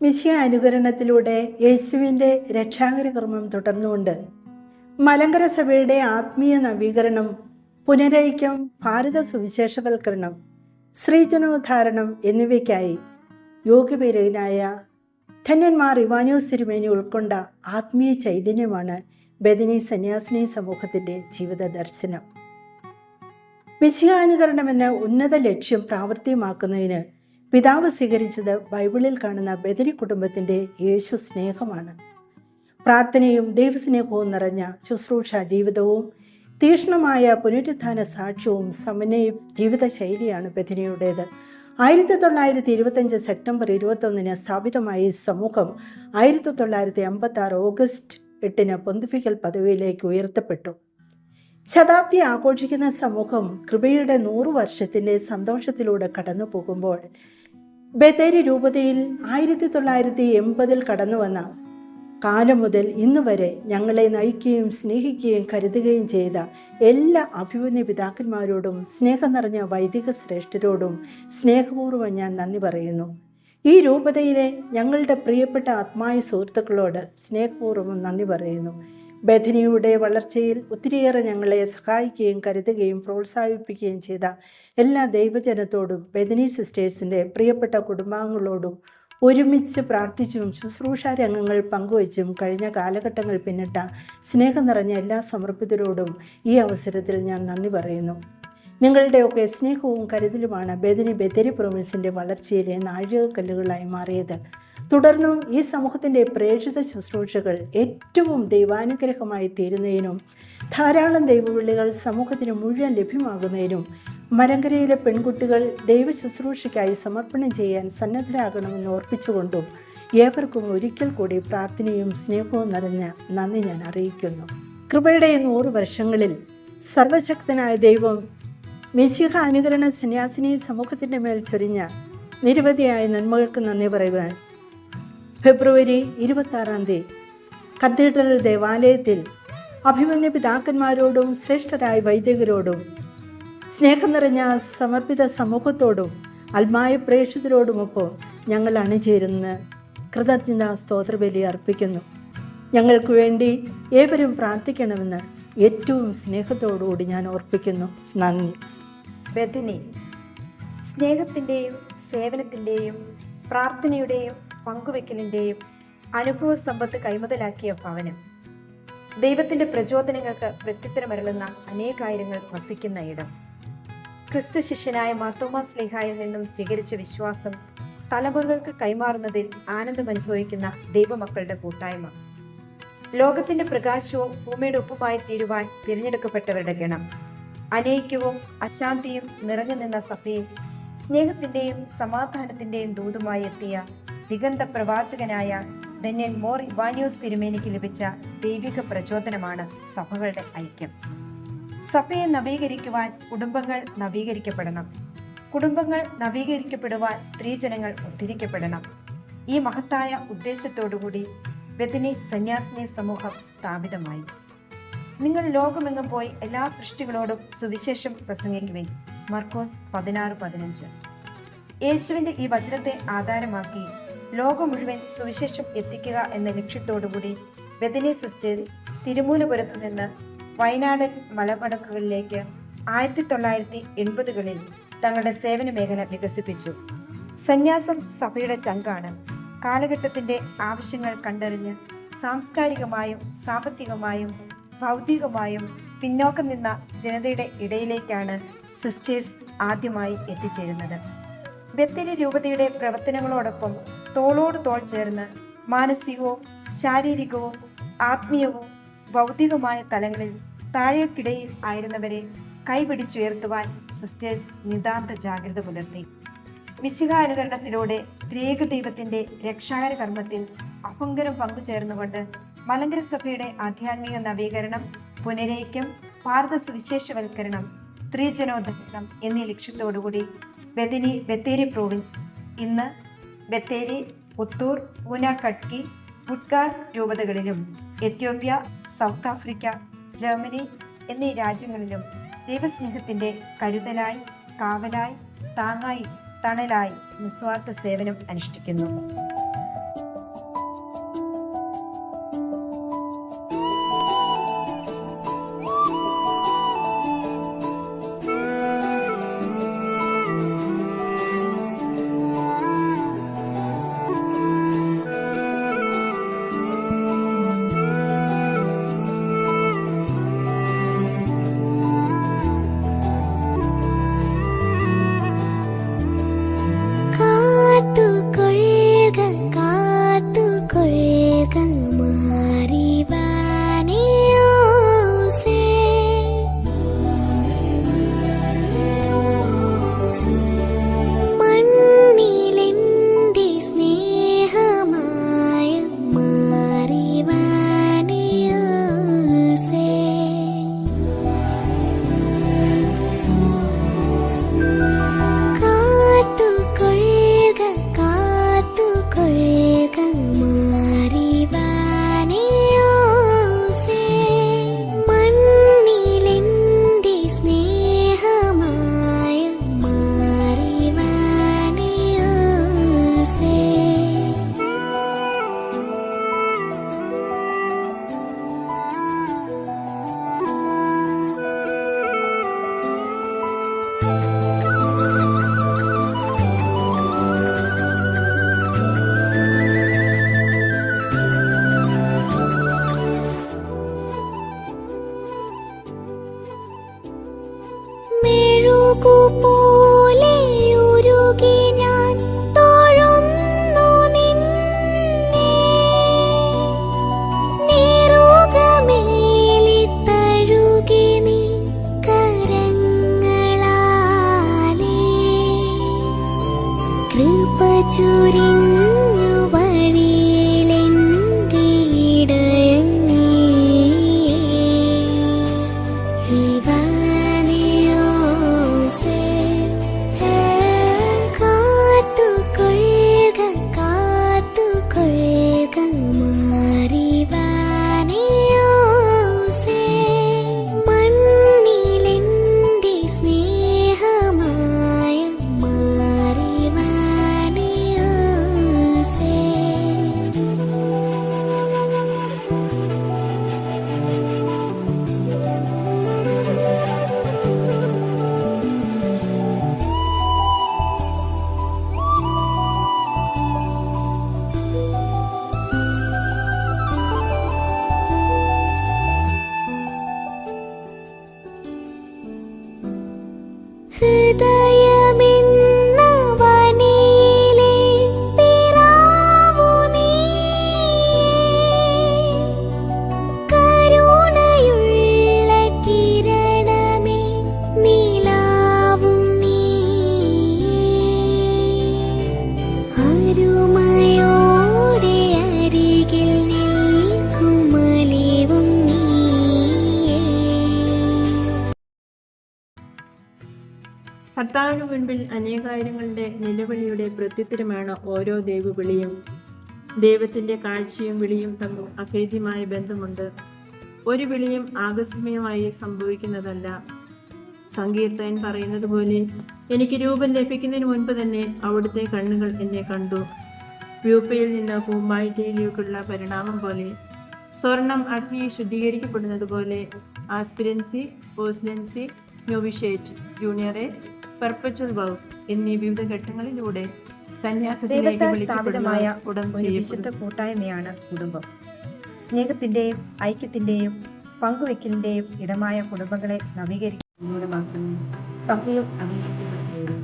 മിശിഹ അനുകരണത്തിലൂടെ യേശുവിൻ്റെ രക്ഷാകരകർമ്മം തുടർന്നുകൊണ്ട് മലങ്കര സഭയുടെ ആത്മീയ നവീകരണം, പുനരൈക്യം, ഭാരത സുവിശേഷവൽക്കരണം, സ്ത്രീജനോദ്ധാരണം എന്നിവയ്ക്കായി യോഗവീരനായ ധന്യന്മാർ ഇവാനിയോസ് തിരുമേനി ഉൾക്കൊണ്ട ആത്മീയ ചൈതന്യമാണ് ബഥനി സന്യാസിനി സമൂഹത്തിൻ്റെ ജീവിത ദർശനം. മിശിഹാനുകരണം എന്ന ഉന്നത ലക്ഷ്യം പ്രാവർത്തികമാക്കുന്നതിന് പിതാവ് സ്വീകരിച്ചത് ബൈബിളിൽ കാണുന്ന ബഥനി കുടുംബത്തിൻ്റെ യേശു സ്നേഹമാണ്. പ്രാർത്ഥനയും ദൈവസ്നേഹവും നിറഞ്ഞ ശുശ്രൂഷ ജീവിതവും തീക്ഷ്ണമായ പുനരുത്ഥാന സാക്ഷ്യവും സമന്വയ ജീവിതശൈലിയാണ് ബഥനിയുടേത്. 1925 സെപ്റ്റംബർ 21 സ്ഥാപിതമായ ഈ സമൂഹം 1956 ഓഗസ്റ്റ് 8 പൊന്തിഫിക്കൽ പദവിയിലേക്ക് ഉയർത്തപ്പെട്ടു. ശതാബ്ദി ആഘോഷിക്കുന്ന സമൂഹം കൃപയുടെ 100 വർഷത്തിൻ്റെ സന്തോഷത്തിലൂടെ കടന്നു പോകുമ്പോൾ ബത്തേരി രൂപതയിൽ 1980 കടന്നു വന്ന കാലം മുതൽ ഇന്ന് വരെ ഞങ്ങളെ നയിക്കുകയും സ്നേഹിക്കുകയും കരുതുകയും ചെയ്ത എല്ലാ അഭിമന്യ പിതാക്കന്മാരോടും സ്നേഹം നിറഞ്ഞ വൈദിക ശ്രേഷ്ഠരോടും സ്നേഹപൂർവ്വം ഞാൻ നന്ദി പറയുന്നു. ഈ രൂപതയിലെ ഞങ്ങളുടെ പ്രിയപ്പെട്ട ആത്മായ സുഹൃത്തുക്കളോട് സ്നേഹപൂർവ്വം നന്ദി പറയുന്നു. ബഥനിയുടെ വളർച്ചയിൽ ഒത്തിരിയേറെ ഞങ്ങളെ സഹായിക്കുകയും കരുതുകയും പ്രോത്സാഹിപ്പിക്കുകയും ചെയ്ത എല്ലാ ദൈവജനത്തോടും ബഥനി സിസ്റ്റേഴ്സിൻ്റെ പ്രിയപ്പെട്ട കുടുംബാംഗങ്ങളോടും ഒരുമിച്ച് പ്രാർത്ഥിച്ചും ശുശ്രൂഷ രംഗങ്ങൾ പങ്കുവച്ചും കഴിഞ്ഞ കാലഘട്ടങ്ങൾ പിന്നിട്ട സ്നേഹം നിറഞ്ഞ എല്ലാ സമർപ്പിതരോടും ഈ അവസരത്തിൽ ഞാൻ നന്ദി പറയുന്നു. നിങ്ങളുടെയൊക്കെ സ്നേഹവും കരുതലുമാണ് ബഥനി പ്രൊവിൻസിൻ്റെ വളർച്ചയിലെ നാഴികക്കല്ലുകളായി മാറിയത്. തുടർന്നും ഈ സമൂഹത്തിൻ്റെ പ്രേക്ഷിത ശുശ്രൂഷകൾ ഏറ്റവും ദൈവാനുഗ്രഹമായി തീരുന്നതിനും ധാരാളം ദൈവവിളികൾ സമൂഹത്തിന് മുഴുവൻ ലഭ്യമാകുന്നതിനും മലങ്കരയിലെ പെൺകുട്ടികൾ ദൈവ ശുശ്രൂഷയ്ക്കായി സമർപ്പണം ചെയ്യാൻ സന്നദ്ധരാകണമെന്ന് ഓർപ്പിച്ചുകൊണ്ടും ഏവർക്കും ഒരിക്കൽ കൂടി പ്രാർത്ഥനയും സ്നേഹവും നിറഞ്ഞ നന്ദി ഞാൻ അറിയിക്കുന്നു. കൃപയുടെ 100 വർഷങ്ങളിൽ സർവശക്തനായ ദൈവം മിശിഹ അനുകരണ സന്യാസിനി സമൂഹത്തിൻ്റെ മേൽ ചൊരിഞ്ഞ നിരവധിയായ നന്മകൾക്ക് നന്ദി പറയുവാൻ ഫെബ്രുവരി 26 കത്തീഡ്രൽ ദേവാലയത്തിൽ അഭിമന്യ പിതാക്കന്മാരോടും ശ്രേഷ്ഠരായ വൈദികരോടും സ്നേഹം നിറഞ്ഞ സമർപ്പിത സമൂഹത്തോടും ആത്മായ പ്രേക്ഷിതരോടുമൊപ്പം ഞങ്ങൾ അണിചേരുന്ന കൃതജ്ഞതാ സ്തോത്രബലി അർപ്പിക്കുന്നു. ഞങ്ങൾക്ക് വേണ്ടി ഏവരും പ്രാർത്ഥിക്കണമെന്ന് ഏറ്റവും സ്നേഹത്തോടുകൂടി ഞാൻ ഓർപ്പിക്കുന്നു. നന്ദി. ബഥനി സ്നേഹത്തിൻ്റെയും സേവനത്തിൻ്റെയും പ്രാർത്ഥനയുടെയും പങ്കുവെക്കലിൻ്റെയും അനുഭവ സമ്പത്ത് കൈമുതലാക്കിയ ഭവനം. ദൈവത്തിൻ്റെ പ്രചോദനങ്ങൾക്ക് പ്രത്യുത്തരമരുളുന്ന അനേകായിരങ്ങൾ വസിക്കുന്ന ഇടം. ക്രിസ്തു ശിഷ്യനായ മാർത്തോമാ ശ്ലീഹായിൽ നിന്നും സ്വീകരിച്ച വിശ്വാസം തലമുറകൾക്ക് കൈമാറുന്നതിൽ ആനന്ദമനുഭവിക്കുന്ന ദൈവമക്കളുടെ കൂട്ടായ്മ. ലോകത്തിൻ്റെ പ്രകാശവും ഭൂമിയുടെ ഉപ്പുമായി തീരുവാൻ തിരഞ്ഞെടുക്കപ്പെട്ടവരുടെ ഗണം. അനൈക്യവും അശാന്തിയും നിറഞ്ഞു നിന്ന സഭയിൽ സ്നേഹത്തിൻ്റെയും സമാധാനത്തിൻ്റെയും ദൂതുമായി എത്തിയ ദിഗന്ത പ്രവാചകനായ ധന്യൻ മോർ ഇവാനിയോസ് തിരുമേനിക്ക് ലഭിച്ച ദൈവിക പ്രചോദനമാണ് സഭകളുടെ ഐക്യം. സഭയെ നവീകരിക്കുവാൻ കുടുംബങ്ങൾ നവീകരിക്കപ്പെടണം. കുടുംബങ്ങൾ നവീകരിക്കപ്പെടുവാൻ സ്ത്രീജനങ്ങൾ ഉദ്ധരിക്കപ്പെടണം. ഈ മഹത്തായ ഉദ്ദേശത്തോടുകൂടി ബഥനി സന്യാസിനി സമൂഹം സ്ഥാപിതമായി. നിങ്ങൾ ലോകമെങ്ങും പോയി എല്ലാ സൃഷ്ടികളോടും സുവിശേഷം പ്രസംഗിക്കുവിൻ. മർക്കോസ് 16:15. യേശുവിൻ്റെ ഈ വചനത്തെ ആധാരമാക്കി ലോകം മുഴുവൻ സുവിശേഷം എത്തിക്കുക എന്ന ലക്ഷ്യത്തോടുകൂടി ബഥനി സിസ്റ്റേഴ്സ് തിരുമൂലപുരത്ത് നിന്ന് വയനാട് മലമടക്കുകളിലേക്ക് 1980കളിൽ തങ്ങളുടെ സേവന മേഖല വികസിപ്പിച്ചു. സന്യാസം സഭയുടെ ചങ്കാണ്. കാലഘട്ടത്തിൻ്റെ ആവശ്യങ്ങൾ കണ്ടറിഞ്ഞ് സാംസ്കാരികമായും സാമ്പത്തികമായും ഭൗതികമായും പിന്നോക്കം നിന്ന ജനതയുടെ ഇടയിലേക്കാണ് സിസ്റ്റേഴ്സ് ആദ്യമായി എത്തിച്ചേരുന്നത്. ബത്തേരി രൂപതയുടെ പ്രവർത്തനങ്ങളോടൊപ്പം തോളോട് തോൾ ചേർന്ന് മാനസികവും ശാരീരികവും ആത്മീയവും ഭൗതികമായ തലങ്ങളിൽ താഴേക്കിടയിൽ ആയിരുന്നവരെ കൈപിടിച്ചുയർത്തുവാൻ സിസ്റ്റേഴ്സ് നിതാന്ത ജാഗ്രത പുലർത്തി. മിശിഹാനുകരണത്തിലൂടെ ത്രിയേക ദൈവത്തിൻ്റെ രക്ഷാകര കർമ്മത്തിൽ അഭംഗരം പങ്കുചേർന്നുകൊണ്ട് മലങ്കര സഭയുടെ ആധ്യാത്മിക നവീകരണം, പുനരൈക്യം, ഭാരത സുവിശേഷവൽക്കരണം, സ്ത്രീജനോദ്ധാരണം എന്നീ ലക്ഷ്യത്തോടുകൂടി ബത്തേരി പ്രൊവിൻസ് ഇന്ന് ബത്തേരി, പുത്തൂർ, പൂന, കട്കി, പുട്കാർ രൂപതകളിലും എത്യോപ്യ, സൗത്ത് ആഫ്രിക്ക, ജർമ്മനി എന്നീ രാജ്യങ്ങളിലും ദൈവസ്നേഹത്തിൻ്റെ കരുതലായി, കാവലായി, താങ്ങായി, തണലായി നിസ്വാർത്ഥ സേവനം അനുഷ്ഠിക്കുന്നു. മെഴുകുപോലെ ഉരുകി ഞാൻ തൊഴുന്നു നിന്നെ. നെറുകമേലി തഴുകി നീ കരങ്ങളാലേ കൃപ ചൊരിഞ്ഞു വഴിയിലെന്റെ ഇടയൻ നീയേ. ഇവനെയോസേ കാത്തുകൊള്ളുക കാത്തുകൊള്ളുക മാറിവനെയോസേ. മണ്ണിലെന്റെ സ്നേഹമായ മാറിവനെയോസേ. ഹൃദയമെന്ന വനിയിലെ പിറാവു നീയേ. കരുണയുള്ള കിരണമേ നിലാവും നീയേ. അരുമയോടെ അരികിൽ നിൽക്കും അലിവും നീയേ. കർത്താവിന് മുൻപിൽ അനേകായിരങ്ങളുടെ നിലവിളിയുടെ പ്രത്യുത്തരമാണ് ഓരോ ദൈവവിളിയും. ദൈവത്തിൻ്റെ കാഴ്ചയും വിളിയും തമ്മിൽ അഭേദ്യമായ ബന്ധമുണ്ട്. ഒരു വിളിയും ആകസ്മികമായി സംഭവിക്കുന്നതല്ല. സങ്കീർത്തകൻ പറയുന്നത് പോലെ, എനിക്ക് രൂപം ലഭിക്കുന്നതിന് മുൻപ് തന്നെ അവിടുത്തെ കണ്ണുകൾ എന്നെ കണ്ടു. പ്യൂപ്പയിൽ നിന്ന് പൂമ്പാറ്റയിലേക്കുള്ള പരിണാമം പോലെ, സ്വർണം അഗ്നിയിൽ ശുദ്ധീകരിക്കപ്പെടുന്നത് പോലെ, ആസ്പിരൻസി, പോസ്ലൻസി, നോവിഷേറ്റ്, ജൂനിയറേറ്റ്, പെർപ്പച്വൽ വൗസ് എന്നീ വിവിധ ഘട്ടങ്ങളിലൂടെ സന്യാസത്തിലേക്ക് ദൈവത്താൽ വിളിക്കപ്പെടുന്ന സ്ഥാപിതമായ സ്ഫുടം ഒരു വിശുദ്ധ ചെയ്യപ്പെടും. കൂട്ടായ്മയാണ് കുടുംബം. സ്നേഹത്തിന്റെയും ഐക്യത്തിന്റെയും പങ്കുവെക്കലിന്റെയും ഇടമായ കുടുംബങ്ങളെ നവീകരിക്കുന്നതിലൂടെ മാത്രമേ സഭയും അംഗീകരിക്കപ്പെടുകയുള്ളൂ.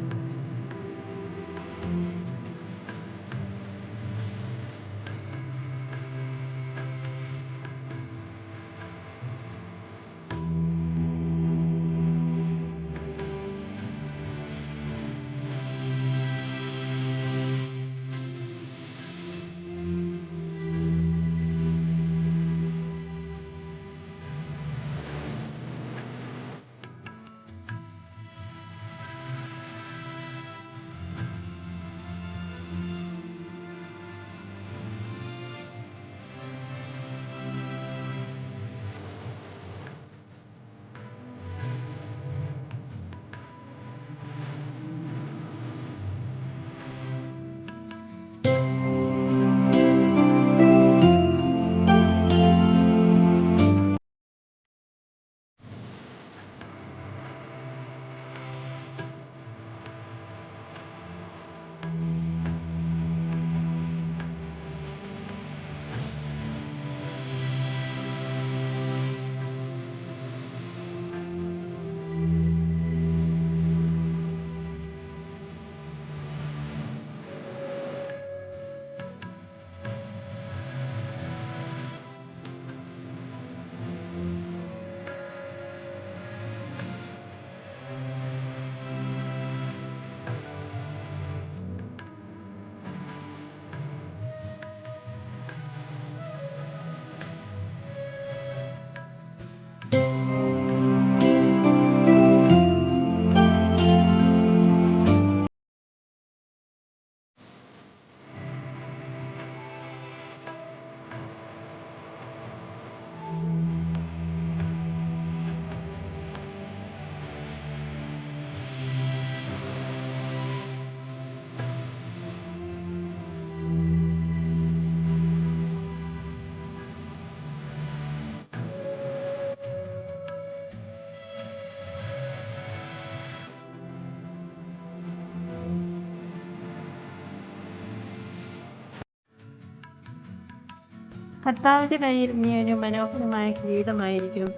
കർത്താവിൻ്റെ കയ്യിൽ നീ ഒരു മനോഹരമായ കിരീടമായിരിക്കും.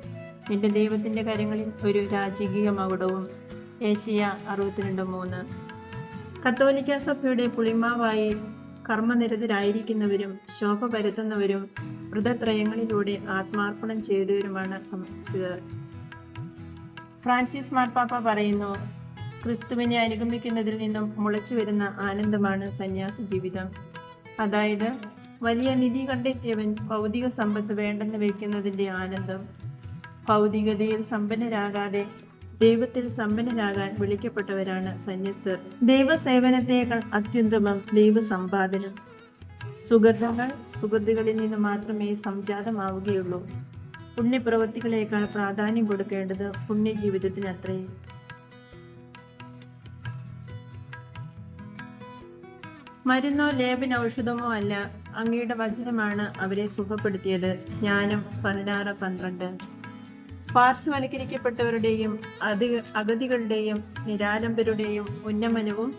നിന്റെ ദൈവത്തിൻ്റെ കരങ്ങളിൽ ഒരു രാജകീയ മകുടവും. ഏഷ്യ 62:3. കത്തോലിക്ക സഭയുടെ പുളിമാവായി കർമ്മനിരതരായിരിക്കുന്നവരും ശോഭ പരത്തുന്നവരും വ്രതത്രയങ്ങളിലൂടെ ആത്മാർപ്പണം ചെയ്തവരുമാണ് സമർപ്പിതർ. ഫ്രാൻസിസ് മാർപ്പാപ്പ പറയുന്നു, ക്രിസ്തുവിനെ അനുഗമിക്കുന്നതിൽ നിന്നും മുളച്ചു വരുന്ന ആനന്ദമാണ് സന്യാസ ജീവിതം. അതായത് വലിയ നിധി കണ്ടെത്തിയവൻ ഭൗതിക സമ്പത്ത് വേണ്ടെന്ന് വയ്ക്കുന്നതിൻ്റെ ആനന്ദം. ഭൗതികതയിൽ സമ്പന്നരാകാതെ ദൈവത്തിൽ സമ്പന്നരാകാൻ വിളിക്കപ്പെട്ടവരാണ് സന്യസ്തർ. ദൈവസേവനത്തേക്കാൾ അത്യുത്തമം ദൈവസമ്പാദനം. സുഹൃത്തുക്കൾ സുഹൃത്തുക്കളിൽ നിന്ന് മാത്രമേ സംജാതമാവുകയുള്ളൂ. പുണ്യപ്രവൃത്തികളേക്കാൾ പ്രാധാന്യം കൊടുക്കേണ്ടത് പുണ്യജീവിതത്തിനത്രേ. മരുന്നോ ലേപന ഔഷധമോ അല്ല, അങ്ങയുടെ വചനമാണ് അവരെ സുഖപ്പെടുത്തിയത്. ജ്ഞാനം 16:12. പാർശ്വവൽക്കരിക്കപ്പെട്ടവരുടെയും അഗതികളുടെയും നിരാലംബരുടെയും ഉന്നമനവും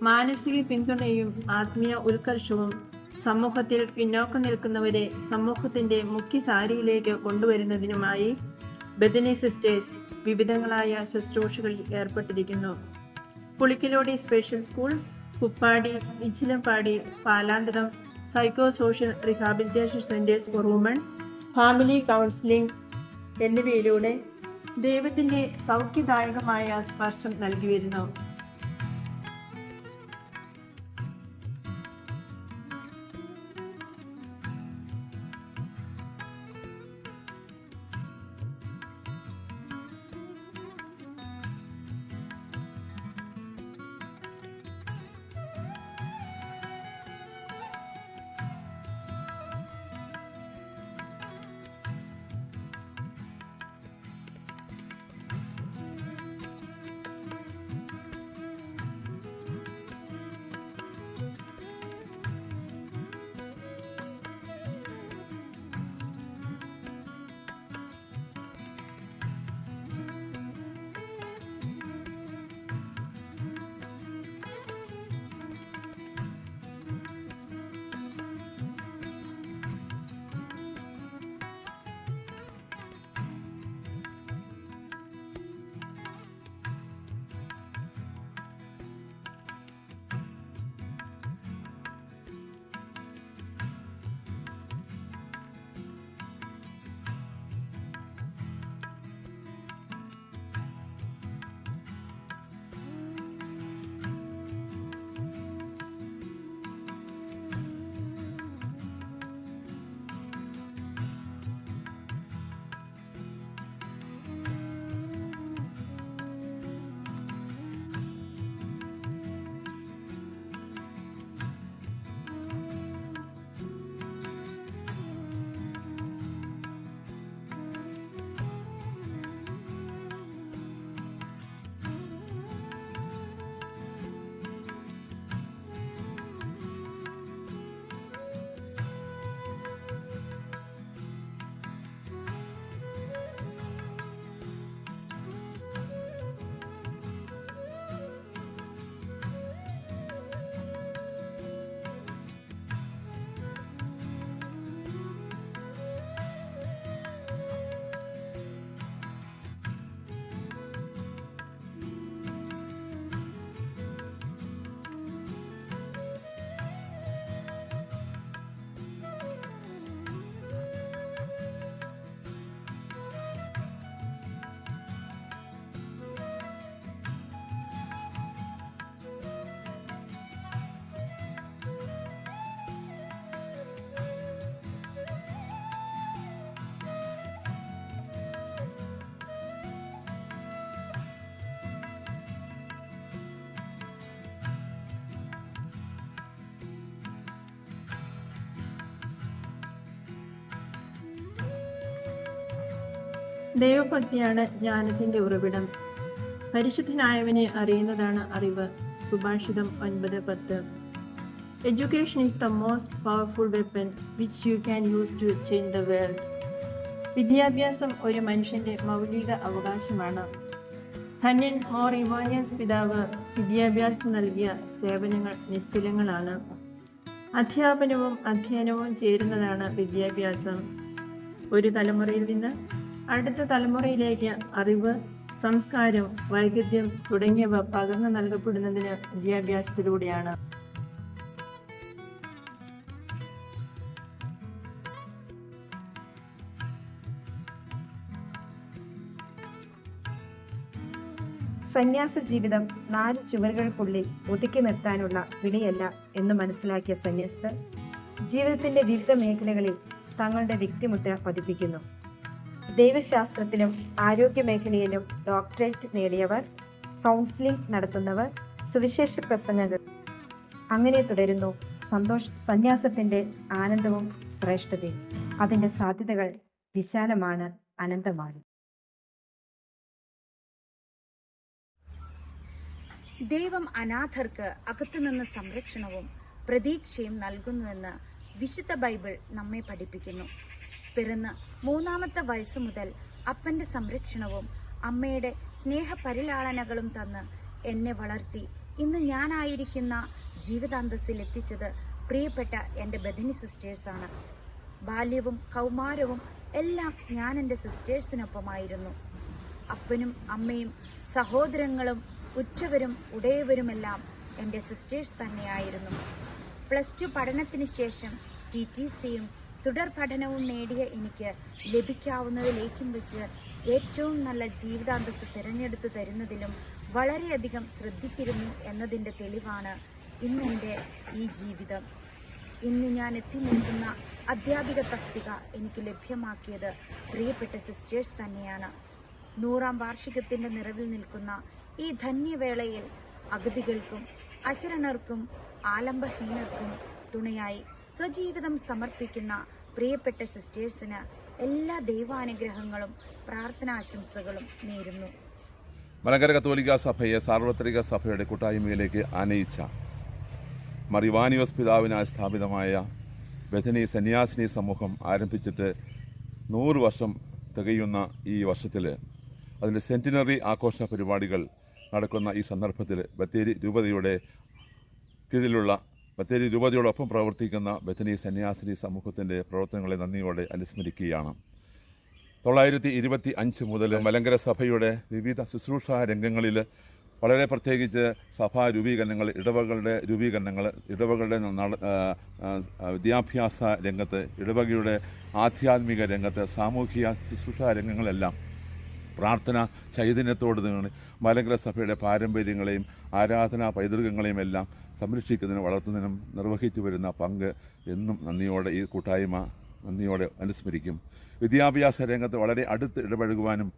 മാനസിക പിന്തുണയും ആത്മീയ ഉത്കർഷവും സമൂഹത്തിൽ പിന്നോക്കം നിൽക്കുന്നവരെ സമൂഹത്തിൻ്റെ മുഖ്യധാരയിലേക്ക് കൊണ്ടുവരുന്നതിനുമായി ബെഥനി സിസ്റ്റേഴ്സ് വിവിധങ്ങളായ ശുശ്രൂഷകളിൽ ഏർപ്പെട്ടിരിക്കുന്നു. Pulikkalody special school, Kuppadi, Ichilampadi, Palantharam psycho social rehabilitation centres for woman, family counselling എന്നിവയിലൂടെ ദൈവത്തിൻ്റെ സൗഖ്യദായകമായ സ്പർശം നൽകി വരുന്നു. ദൈവഭക്തിയാണ് ജ്ഞാനത്തിൻ്റെ ഉറവിടം. പരിശുദ്ധനായവനെ അറിയുന്നതാണ് അറിവ്. സുഭാഷിതം 9:10. Education is the most powerful weapon which you can use to change the world. വിദ്യാഭ്യാസം ഒരു മനുഷ്യൻ്റെ മൗലിക അവകാശമാണ്. ധന്യൻ മോർ ഇവാനിയസ് പിതാവ് വിദ്യാഭ്യാസം നൽകിയ സേവനങ്ങൾ നിസ്തുലങ്ങളാണ്. അധ്യാപനവും അധ്യയനവും ചേരുന്നതാണ് വിദ്യാഭ്യാസം. ഒരു തലമുറയിൽ നിന്ന് അടുത്ത തലമുറയിലേക്ക് അറിവ്, സംസ്കാരം, വൈവിധ്യം തുടങ്ങിയവ പകർന്നു നൽകപ്പെടുന്നതിന് വിദ്യാഭ്യാസത്തിലൂടെയാണ്. സന്യാസ ജീവിതം 4 ചുവരുകൾക്കുള്ളിൽ ഒതുക്കി നിർത്താനുള്ള വിളിയല്ല എന്ന് മനസ്സിലാക്കിയ സന്യസ്തർ ജീവിതത്തിന്റെ വിവിധ മേഖലകളിൽ തങ്ങളുടെ വ്യക്തിമുദ്ര പതിപ്പിക്കുന്നു. ദൈവശാസ്ത്രത്തിലും ആരോഗ്യ മേഖലയിലും ഡോക്ടറേറ്റ് നേടിയവർ, കൗൺസിലിംഗ് നടത്തുന്നവർ, സുവിശേഷ പ്രസംഗങ്ങൾ, അങ്ങനെ തുടരുന്നു. സന്യാസത്തിന്റെ ആനന്ദവും ശ്രേഷ്ഠതയും. അതിന്റെ സാധ്യതകൾ വിശാലമാണ്, അനന്തമാണ്. ദൈവം അനാഥർക്ക് അകത്തുനിന്ന് സംരക്ഷണവും പ്രതീക്ഷയും നൽകുന്നുവെന്ന് വിശുദ്ധ ബൈബിൾ നമ്മെ പഠിപ്പിക്കുന്നു. പിറന്ന് 3-ാമത്തെ വയസ്സു മുതൽ അപ്പന്റെ സംരക്ഷണവും അമ്മയുടെ സ്നേഹപരിലാളനകളും തന്ന് എന്നെ വളർത്തി ഇന്ന് ഞാനായിരിക്കുന്ന ജീവിതാന്തസ്സിൽ എത്തിച്ചത് പ്രിയപ്പെട്ട എൻ്റെ ബഥനി സിസ്റ്റേഴ്സാണ്. ബാല്യവും കൗമാരവും എല്ലാം ഞാൻ എൻ്റെ സിസ്റ്റേഴ്സിനൊപ്പമായിരുന്നു. അപ്പനും അമ്മയും സഹോദരങ്ങളും ഉറ്റവരും ഉടയവരുമെല്ലാം എൻ്റെ സിസ്റ്റേഴ്സ് തന്നെയായിരുന്നു. +2 പഠനത്തിന് ശേഷം TTCയും തുടർ പഠനവും നേടിയ എനിക്ക് ലഭിക്കാവുന്നതിലേക്കും വെച്ച് ഏറ്റവും നല്ല ജീവിതാന്തസ്സ് തിരഞ്ഞെടുത്തു തരുന്നതിലും വളരെയധികം ശ്രദ്ധിച്ചിരുന്നു എന്നതിൻ്റെ തെളിവാണ് ഇന്നെൻ്റെ ഈ ജീവിതം. ഇന്ന് ഞാൻ എത്തി നിൽക്കുന്ന അധ്യാപിക തസ്തിക എനിക്ക് ലഭ്യമാക്കിയത് പ്രിയപ്പെട്ട സിസ്റ്റേഴ്സ് തന്നെയാണ്. 100-ാം വാർഷികത്തിൻ്റെ നിറവിൽ നിൽക്കുന്ന ഈ ധന്യവേളയിൽ അഗതികൾക്കും അശരണർക്കും ആലംബഹീനർക്കും തുണയായി സ്വജീവിതം സമർപ്പിക്കുന്ന പ്രിയപ്പെട്ട സിസ്റ്റേഴ്സിന് എല്ലാ ദൈവാനുഗ്രഹങ്ങളും പ്രാർത്ഥനാശംസകളും നേരുന്നു. മലങ്കര കത്തോലിക്ക സഭയെ സാർവത്രിക സഭയുടെ കൂട്ടായ്മയിലേക്ക് ആനയിച്ച മറിവാനിയോസ് പിതാവിനാൽ സ്ഥാപിതമായ ബഥനി സന്യാസിനി സമൂഹം ആരംഭിച്ചിട്ട് 100 വർഷം തികയുന്ന ഈ വർഷത്തിൽ അതിൻ്റെ സെൻറ്റിനറി ആഘോഷ പരിപാടികൾ നടക്കുന്ന ഈ സന്ദർഭത്തിൽ ബത്തേരി രൂപതയുടെ കീഴിലുള്ള ബത്തേരി രൂപതയോടൊപ്പം പ്രവർത്തിക്കുന്ന ബഥനി സന്യാസിനി സമൂഹത്തിൻ്റെ പ്രവർത്തനങ്ങളെ നന്ദിയോടെ അനുസ്മരിക്കുകയാണ്. 925 മുതൽ മലങ്കര സഭയുടെ വിവിധ ശുശ്രൂഷാ രംഗങ്ങളിൽ വളരെ പ്രത്യേകിച്ച് സഭാ രൂപീകരണങ്ങൾ, ഇടവകളുടെ വിദ്യാഭ്യാസ രംഗത്ത്, ഇടവകയുടെ ആധ്യാത്മിക രംഗത്ത്, സാമൂഹിക ശുശ്രൂഷാ രംഗങ്ങളെല്ലാം പ്രാർത്ഥന ചൈതന്യത്തോട് നിന്ന് മലങ്കര സഭയുടെ പാരമ്പര്യങ്ങളെയും ആരാധനാ പൈതൃകങ്ങളെയും എല്ലാം സംരക്ഷിക്കുന്നതിനും വളർത്തുന്നതിനും നിർവഹിച്ചു വരുന്ന പങ്ക് എന്നും നന്ദിയോടെ ഈ കൂട്ടായ്മ നന്ദിയോടെ അനുസ്മരിക്കും. വിദ്യാഭ്യാസ രംഗത്ത് വളരെ അടുത്ത് ഇടപഴകുവാനും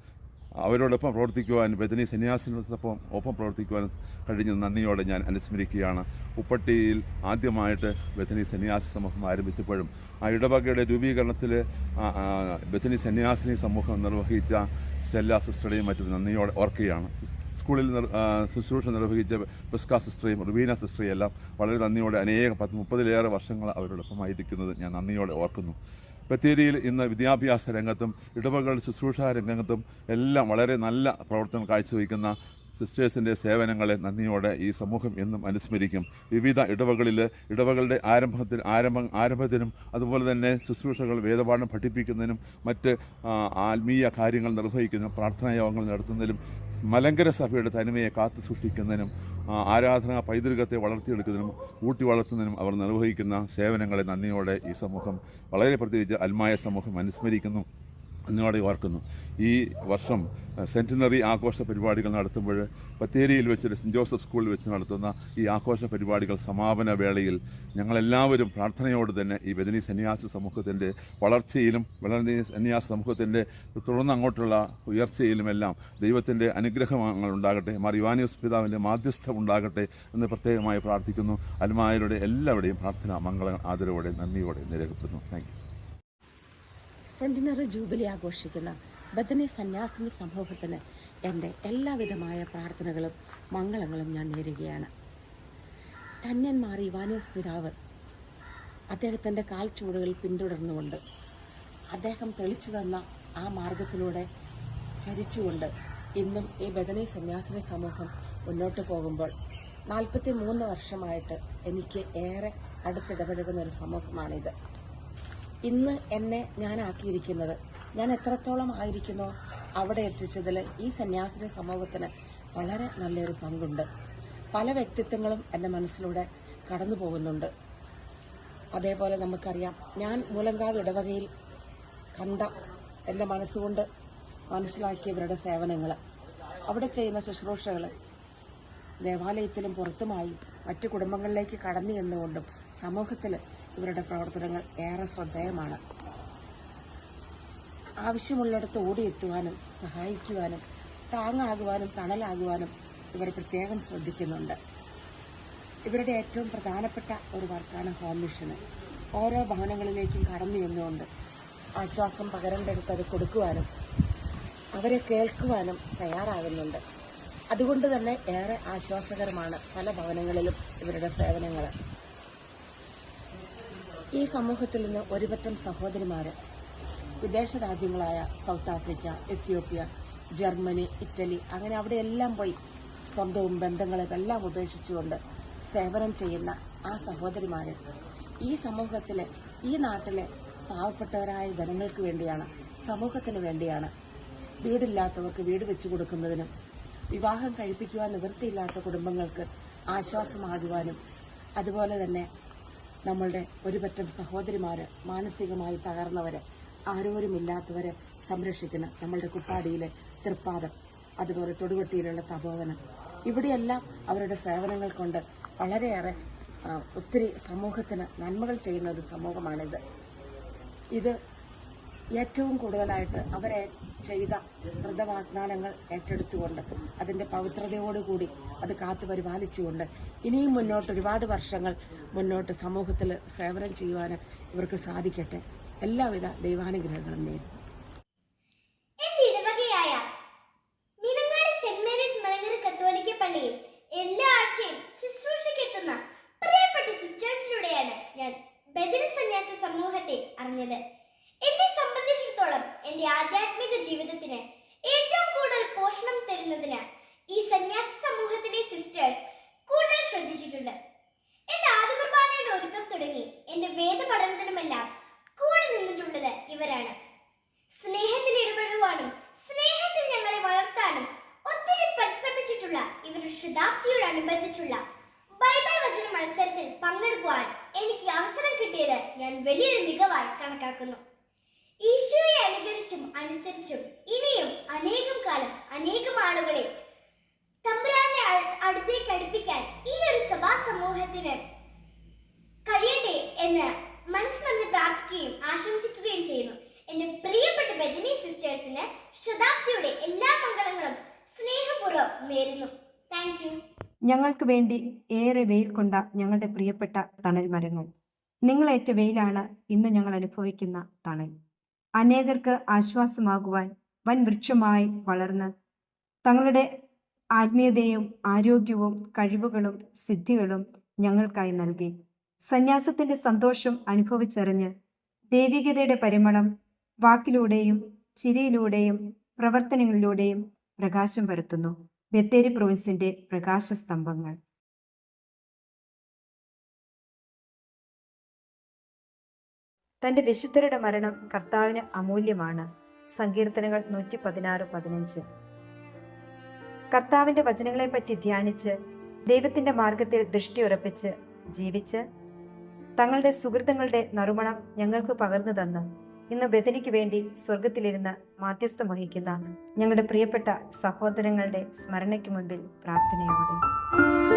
അവരോടൊപ്പം പ്രവർത്തിക്കുവാനും ബഥനി സന്യാസിനോടൊപ്പം പ്രവർത്തിക്കുവാനും കഴിഞ്ഞ നന്ദിയോടെ ഞാൻ അനുസ്മരിക്കുകയാണ്. ഉപ്പട്ടിയിൽ ആദ്യമായിട്ട് ബഥനി സന്യാസി സമൂഹം ആരംഭിച്ചപ്പോഴും ആ ഇടവകയുടെ രൂപീകരണത്തിൽ ബഥനി സന്യാസിനി സമൂഹം നിർവഹിച്ച സ്റ്റെല്ല സിസ്റ്ററെയും മറ്റും നന്ദിയോടെ ഓർക്കുകയാണ്. സ്കൂളിൽ ശുശ്രൂഷ നിർവഹിച്ച പ്രിസ്ക സിസ്റ്ററെയും റുബീന സിസ്റ്ററെയും എല്ലാം വളരെ നന്ദിയോടെ 30-ലേറെ വർഷങ്ങൾ അവരോടൊപ്പമായിരിക്കുന്നത് ഞാൻ നന്ദിയോടെ ഓർക്കുന്നു. ബത്തേരിയിൽ ഇന്ന് വിദ്യാഭ്യാസ രംഗത്തും ഇടവകളുടെ ശുശ്രൂഷാ രംഗത്തും എല്ലാം വളരെ നല്ല പ്രവർത്തനം കാഴ്ചവെക്കുന്ന സിസ്റ്റേഴ്സിൻ്റെ സേവനങ്ങളെ നന്ദിയോടെ ഈ സമൂഹം എന്നും അനുസ്മരിക്കും. വിവിധ ഇടവകളുടെ ആരംഭത്തിനും അതുപോലെ തന്നെ ശുശ്രൂഷകൾ വേദപാഠം പഠിപ്പിക്കുന്നതിനും മറ്റ് ആത്മീയ കാര്യങ്ങൾ നിർവഹിക്കുന്നതിനും പ്രാർത്ഥനായോഗങ്ങൾ നടത്തുന്നതിനും മലങ്കര സഭയുടെ തനിമയെ കാത്തു സൂക്ഷിക്കുന്നതിനും ആരാധനാ പൈതൃകത്തെ വളർത്തിയെടുക്കുന്നതിനും ഊട്ടി വളർത്തുന്നതിനും അവർ നിർവഹിക്കുന്ന സേവനങ്ങളെ നന്ദിയോടെ ഈ സമൂഹം വളരെ പ്രത്യേകിച്ച് അൽമായ സമൂഹം അനുസ്മരിക്കുന്നു, നന്ദിയോടെ ഓർക്കുന്നു. ഈ വർഷം സെൻറ്റിനറി ആഘോഷ പരിപാടികൾ നടത്തുമ്പോൾ ബത്തേരിയിൽ വെച്ച് സെൻറ്റ് ജോസഫ് സ്കൂളിൽ വെച്ച് നടത്തുന്ന ഈ ആഘോഷ പരിപാടികൾ സമാപന വേളയിൽ ഞങ്ങളെല്ലാവരും പ്രാർത്ഥനയോട് തന്നെ ഈ ബഥനി സന്യാസ സമൂഹത്തിൻ്റെ വളർച്ചയിലും ബഥനി സന്യാസ സമൂഹത്തിൻ്റെ തുടർന്ന് അങ്ങോട്ടുള്ള ഉയർച്ചയിലുമെല്ലാം ദൈവത്തിൻ്റെ അനുഗ്രഹങ്ങൾ ഉണ്ടാകട്ടെ, മറിവാനിയോസ് പിതാവിൻ്റെ മാധ്യസ്ഥം ഉണ്ടാകട്ടെ എന്ന് പ്രത്യേകമായി പ്രാർത്ഥിക്കുന്നു. അൽമായരുടെ എല്ലാവരുടെയും പ്രാർത്ഥന മംഗള ആദരവോടെ നന്ദിയോടെ നിരകപ്പെടുന്നു. Thank you. സെന്റിനറി ജൂബിലി ആഘോഷിക്കുന്ന ബഥനി സന്യാസിനി സമൂഹത്തിന് എൻ്റെ എല്ലാവിധമായ പ്രാർത്ഥനകളും മംഗളങ്ങളും ഞാൻ നേരുകയാണ്. ധന്യൻ മാർ ഇവാനിയോസ് പിതാവ് അദ്ദേഹത്തിൻ്റെ കാൽച്ചുവടുകൾ പിന്തുടർന്നുകൊണ്ട് അദ്ദേഹം തെളിച്ചു തന്ന ആ മാർഗത്തിലൂടെ ചരിച്ചുകൊണ്ട് ഇന്നും ഈ ബഥനി സന്യാസിനി സമൂഹം മുന്നോട്ട് പോകുമ്പോൾ 43 വർഷമായിട്ട് എനിക്ക് ഏറെ അടുത്തിടപഴകുന്ന ഒരു സമൂഹമാണിത്. ഇന്ന് എന്നെ ഞാനാക്കിയിരിക്കുന്നത് ഞാൻ എത്രത്തോളം ആയിരിക്കുന്നോ അവിടെ എത്തിച്ചതിൽ ഈ സന്യാസിനി സമൂഹത്തിന് വളരെ നല്ലൊരു പങ്കുണ്ട്. പല വ്യക്തിത്വങ്ങളും എൻ്റെ മനസ്സിലൂടെ കടന്നു പോകുന്നുണ്ട്. അതേപോലെ നമുക്കറിയാം, ഞാൻ മൂലങ്കാവ് ഇടവകയിൽ കണ്ട, എൻ്റെ മനസ്സുകൊണ്ട് മനസ്സിലാക്കിയവരുടെ സേവനങ്ങൾ, അവിടെ ചെയ്യുന്ന ശുശ്രൂഷകൾ ദേവാലയത്തിലും പുറത്തുമായി മറ്റു കുടുംബങ്ങളിലേക്ക് കടന്നു എന്നുകൊണ്ടും സമൂഹത്തിൽ ഇവരുടെ പ്രവർത്തനങ്ങൾ ഏറെ ശ്രദ്ധേയമാണ്. ആവശ്യമുള്ളിടത്ത് ഓടിയെത്തുവാനും സഹായിക്കുവാനും താങ്ങാകുവാനും തണലാകുവാനും ഇവർ പ്രത്യേകം ശ്രദ്ധിക്കുന്നുണ്ട്. ഇവരുടെ ഏറ്റവും പ്രധാനപ്പെട്ട ഒരു വർക്കാണ് ഹോം മിഷൻ. ഓരോ ഭവനങ്ങളിലേക്കും കടന്നു എന്നുകൊണ്ട് ആശ്വാസം പകരേണ്ടടുത്ത് അത് കൊടുക്കുവാനും അവരെ കേൾക്കുവാനും തയ്യാറാകുന്നുണ്ട്. അതുകൊണ്ട് തന്നെ ഏറെ ആശ്വാസകരമാണ് പല ഭവനങ്ങളിലും ഇവരുടെ സേവനങ്ങൾ. ഈ സമൂഹത്തിൽ നിന്ന് ഒരുപറ്റം സഹോദരിമാർ വിദേശ രാജ്യങ്ങളായ South Africa, Ethiopia, Germany, Italy, അങ്ങനെ അവിടെയെല്ലാം പോയി സ്വന്തവും ബന്ധങ്ങളും എല്ലാം ഉപേക്ഷിച്ചുകൊണ്ട് സേവനം ചെയ്യുന്ന ആ സഹോദരിമാർ ഈ സമൂഹത്തിലെ, ഈ നാട്ടിലെ പാവപ്പെട്ടവരായ ജനങ്ങൾക്ക് വേണ്ടിയാണ്, സമൂഹത്തിന് വേണ്ടിയാണ്. വീടില്ലാത്തവർക്ക് വീട് വെച്ചു കൊടുക്കുന്നതിനും വിവാഹം കഴിപ്പിക്കുവാൻ നിവൃത്തിയില്ലാത്ത കുടുംബങ്ങൾക്ക് ആശ്വാസമാകുവാനും, അതുപോലെ തന്നെ നമ്മളുടെ ഒരുപറ്റം സഹോദരിമാർ മാനസികമായി തകർന്നവരെ, ആരോരുമില്ലാത്തവരെ സംരക്ഷിക്കുന്ന നമ്മളുടെ കുപ്പാടിയിലെ തൃപ്പാദം, അതുപോലെ തൊടുവട്ടിയിലുള്ള തപോവനം, ഇവിടെയെല്ലാം അവരുടെ സേവനങ്ങൾ കൊണ്ട് വളരെയേറെ ഒത്തിരി സമൂഹത്തിന് നന്മകൾ ചെയ്യുന്ന ഒരു സമൂഹമാണിത്. ഇത് ഏറ്റവും കൂടുതലായിട്ട് അവരെ ചെയ്ത വ്രതവാഗ്ദാനങ്ങൾ ഏറ്റെടുത്തുകൊണ്ട് അതിൻ്റെ പവിത്രതയോടുകൂടി അത് കാത്തു പരിപാലിച്ചുകൊണ്ട് ഇനിയും മുന്നോട്ട് ഒരുപാട് വർഷങ്ങൾ മുന്നോട്ട് സമൂഹത്തിൽ സേവനം ചെയ്യുവാൻ ഇവർക്ക് സാധിക്കട്ടെ. എല്ലാവിധ ദൈവാനുഗ്രഹങ്ങളും നേരുന്നു. എന്റെ ഇടവകയായ മീനങ്ങാട് സെന്റ് മേരീസ് മലങ്കര കത്തോലിക്ക പള്ളിയിൽ എല്ലാ ആഴ്ചയും ശുശ്രൂഷയ്ക്കെത്തുന്ന പ്രിയപ്പെട്ട സിസ്റ്റേഴ്സിലൂടെയാണ് ഞാൻ ബദരി സന്യാസ സമൂഹത്തെ അറിഞ്ഞത്. എന്നെ സംബന്ധിച്ചിടത്തോളം എന്റെ ആധ്യാത്മിക ജീവിതത്തിന് ഏറ്റവും കൂടുതൽ പോഷണം തരുന്നതിന് ഈ സന്യാസ സമൂഹത്തിലെ സിസ്റ്റേഴ്സ് കൂടുതൽ ശ്രദ്ധിച്ചിട്ടുണ്ട്. എന്റെ ആദ്യ കുർബാനയുടെ ഒരുക്കം തുടങ്ങി എന്റെ വേദപഠനത്തിനുമെല്ലാം കൂടെ നിന്നിട്ടുള്ളത് ഇവരാണ്. സ്നേഹത്തിൽ ഇടപെടുവാനും സ്നേഹത്തിൽ ഞങ്ങളെ വളർത്താനും ഒത്തിരി പരിശ്രമിച്ചിട്ടുള്ള ഇവരുടെ ശതാബ്ദിയോടനുബന്ധിച്ചുള്ള ബൈബിൾ വചന മത്സരത്തിൽ പങ്കെടുക്കുവാൻ എനിക്ക് അവസരം കിട്ടിയത് ഞാൻ വലിയൊരു മികവായി കണക്കാക്കുന്നു. ഈശോയെ അനുകരിച്ചും അനുസരിച്ചും ഇനിയും അനേകം കാലം അനേകം ആളുകളെ തമ്പുരാന്റെ അടുത്തേക്ക് അടുപ്പിക്കാൻ ഈ ഒരു സഭാ സമൂഹത്തിന് കഴിയട്ടെ എന്ന് മനസ്സിൽ പ്രാർത്ഥിക്കുകയും ആശംസിക്കുകയും ചെയ്യുന്നു. എന്റെ പ്രിയപ്പെട്ട ബദനി സിസ്റ്റേഴ്സിന് ശതാബ്ദിയുടെ എല്ലാ മംഗളങ്ങളും സ്നേഹപൂർവ്വം നേരുന്നു. Thank you. ഞങ്ങൾക്ക് വേണ്ടി ഏറെ വെയിൽ കൊണ്ട ഞങ്ങളുടെ പ്രിയപ്പെട്ട തണൽ മരങ്ങൾ, നിങ്ങളേറ്റ വെയിലാണ് ഇന്ന് ഞങ്ങൾ അനുഭവിക്കുന്ന തണൽ. അനേകർക്ക് ആശ്വാസമാകുവാൻ വൻ വൃക്ഷമായി വളർന്ന് തങ്ങളുടെ ആത്മീയതയും ആരോഗ്യവും കഴിവുകളും സിദ്ധികളും ഞങ്ങൾക്കായി നൽകി. സന്യാസത്തിന്റെ സന്തോഷം അനുഭവിച്ചറിഞ്ഞ് ദൈവികതയുടെ പരിമളം വാക്കിലൂടെയും ചിരിയിലൂടെയും പ്രവർത്തനങ്ങളിലൂടെയും പ്രകാശം പരത്തുന്നു. ബത്തേരി പ്രൊവിൻസിന്റെ പ്രകാശസ്തംഭങ്ങൾ. തന്റെ വിശുദ്ധരുടെ മരണം കർത്താവിന് അമൂല്യമാണ്. സങ്കീർത്തനങ്ങൾ 116:15. കർത്താവിന്റെ വചനങ്ങളെപ്പറ്റി ധ്യാനിച്ച് ദൈവത്തിന്റെ മാർഗത്തിൽ ദൃഷ്ടിയുറപ്പിച്ച് ജീവിച്ച് തങ്ങളുടെ സുഹൃത്തുക്കളുടെ നറുമണം ഞങ്ങൾക്ക് പകർന്നു തന്ന് ഇന്ന് ബദനിക്ക് വേണ്ടി സ്വർഗത്തിലിരുന്ന് മാധ്യസ്ഥം വഹിക്കുന്ന ഞങ്ങളുടെ പ്രിയപ്പെട്ട സഹോദരങ്ങളുടെ സ്മരണയ്ക്ക് മുൻപിൽ പ്രാർത്ഥനയോടെ